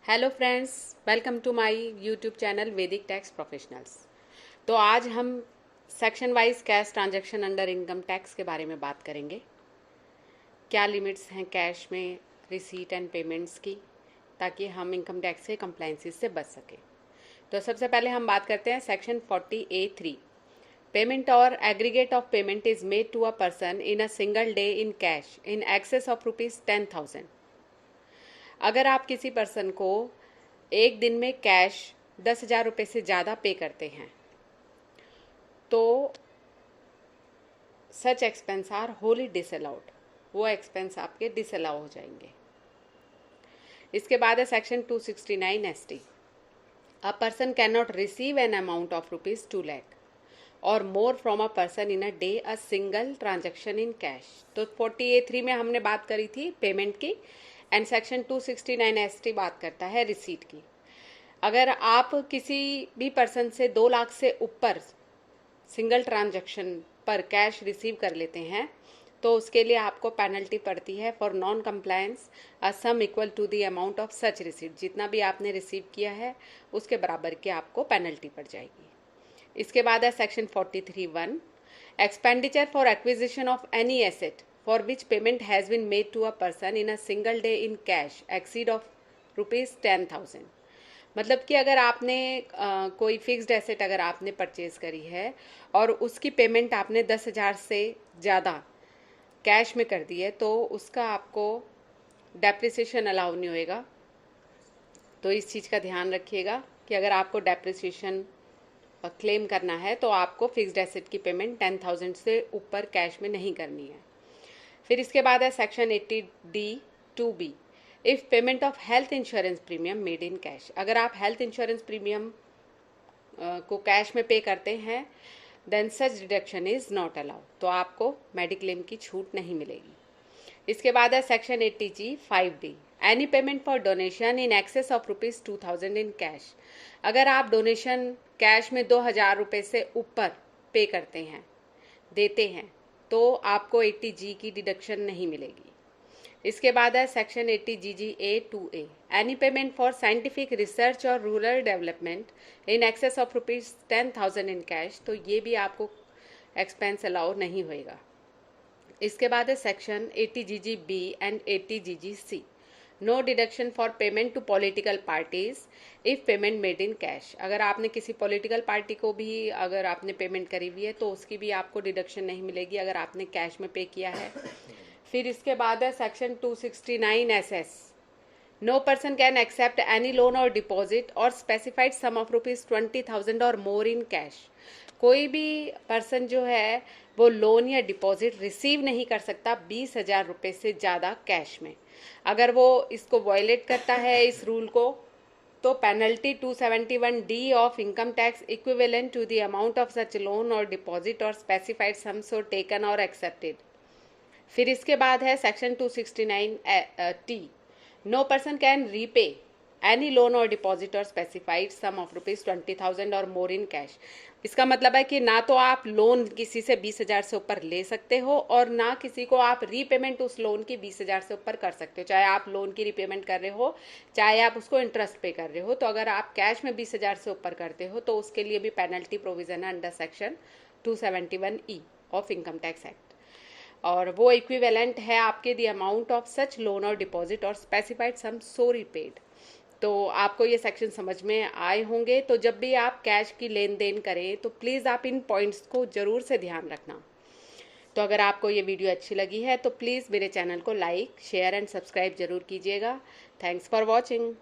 Hello friends, welcome to my YouTube channel Vedic tax professionals. तो आज हम section wise cash transaction under income tax के बारे में बात करेंगे। क्या लिमिट्स हैं कैश में रिसीट एंड पेमेंट्स की, ताकि हम इनकम टैक्स के कंप्लायंसेस से बच सकें। तो सबसे पहले हम बात करते हैं सेक्शन 40A(3). पेमेंट और aggregate of payment is made to a person in a single day in cash in excess of ₹10,000। अगर आप किसी पर्सन को एक दिन में कैश 10,000 रुपये से ज़्यादा पे करते हैं तो such expense are wholly disallowed, वो एक्सपेंस आपके डिसअलाउ हो जाएंगे। इसके बाद है section 269(ST). A person can not receive an amount of ₹2 lakh और more from a person in a day a single transaction in cash. तो 40A(3) में हमने बात करी थी पेमेंट की, एंड सेक्शन 269(ST) बात करता है रिसीट की। अगर आप किसी भी पर्सन से 2 लाख से ऊपर सिंगल ट्रांजैक्शन पर कैश रिसीव कर लेते हैं तो उसके लिए आपको पेनल्टी पड़ती है for non compliance a sum equal to the amount of such receipt. जितना भी आपने रिसीव किया है उसके बराबर की आपको पेनल्टी पड़ जाएगी। इसके बाद है section 43(1). Expenditure for acquisition of any asset for which payment has been made to a person in a single day in cash exceed of ₹10,000। मतलब कि अगर आपने कोई फिक्स्ड एसेट अगर आपने परचेज करी है और उसकी पेमेंट आपने 10,000 से ज़्यादा कैश में कर दी है तो उसका आपको डेप्रिसिएशन अलाउ नहीं होएगा। तो इस चीज़ का ध्यान रखिएगा कि अगर आपको डेप्रिसिएशन क्लेम करना है तो आपको फिक्स्ड एसेट की पेमेंट 10,000 से ऊपर कैश में नहीं करनी है। फिर इसके बाद है section 80D(2)(B). If payment of health insurance premium made in cash. अगर आप हेल्थ इंश्योरेंस प्रीमियम को कैश में पे करते हैं then such deduction is not allowed, तो आपको मेडिक्लेम की छूट नहीं मिलेगी। इसके बाद है section 80G(5)(D). Any payment for donation in excess of ₹2,000 in cash. अगर आप डोनेशन कैश में 2,000 रुपये से ऊपर पे करते हैं देते हैं तो आपको 80G की डिडक्शन नहीं मिलेगी। इसके बाद है section 80GG(A)(2)(A). Any payment for scientific research और rural development in excess of ₹10,000 in cash, तो ये भी आपको एक्सपेंस अलाउ नहीं होएगा। इसके बाद है section 80GG(B) and 80GG(C). No deduction for payment to political parties if payment made in cash. अगर आपने किसी पॉलिटिकल पार्टी को भी अगर आपने पेमेंट करी हुई है तो उसकी भी आपको डिडक्शन नहीं मिलेगी अगर आपने कैश में पे किया है। फिर इसके बाद है section 269(SS). No person can accept any loan और डिपॉजिट और स्पेसिफाइड सम ऑफ ₹20,000 और मोर इन कैश। कोई भी पर्सन जो है वो लोन या डिपॉजिट रिसीव नहीं कर सकता 20,000 रुपये से ज़्यादा कैश में। अगर वो इसको वायलेट करता है इस रूल को तो penalty 271D of income tax equivalent to the amount of such loan और डिपॉजिट और स्पेसिफाइड सम सो टेकन और एक्सेप्टेड। फिर इसके बाद है section 269(T). No person can repay any loan और डिपॉजिट और स्पेसिफाइड सम ऑफ ₹20,000 और मोर इन कैश। इसका मतलब है कि ना तो आप लोन किसी से 20,000 से ऊपर ले सकते हो और ना किसी को आप रीपेमेंट उस लोन की 20,000 से ऊपर कर सकते हो। चाहे आप लोन की रीपेमेंट कर रहे हो चाहे आप उसको इंटरेस्ट पे कर रहे हो, तो अगर आप कैश में 20,000 से ऊपर करते हो तो उसके लिए भी पेनल्टी प्रोविजन है under section 271E of income tax act, और वो इक्विवेलेंट है आपके the amount of such loan और डिपॉजिट और स्पेसिफाइड सम सो रिपेड। तो आपको ये सेक्शन समझ में आए होंगे। तो जब भी आप कैश की लेन देन करें तो प्लीज़ आप इन पॉइंट्स को ज़रूर से ध्यान रखना। तो अगर आपको ये वीडियो अच्छी लगी है तो प्लीज़ मेरे चैनल को लाइक शेयर एंड सब्सक्राइब ज़रूर कीजिएगा। Thanks for watching.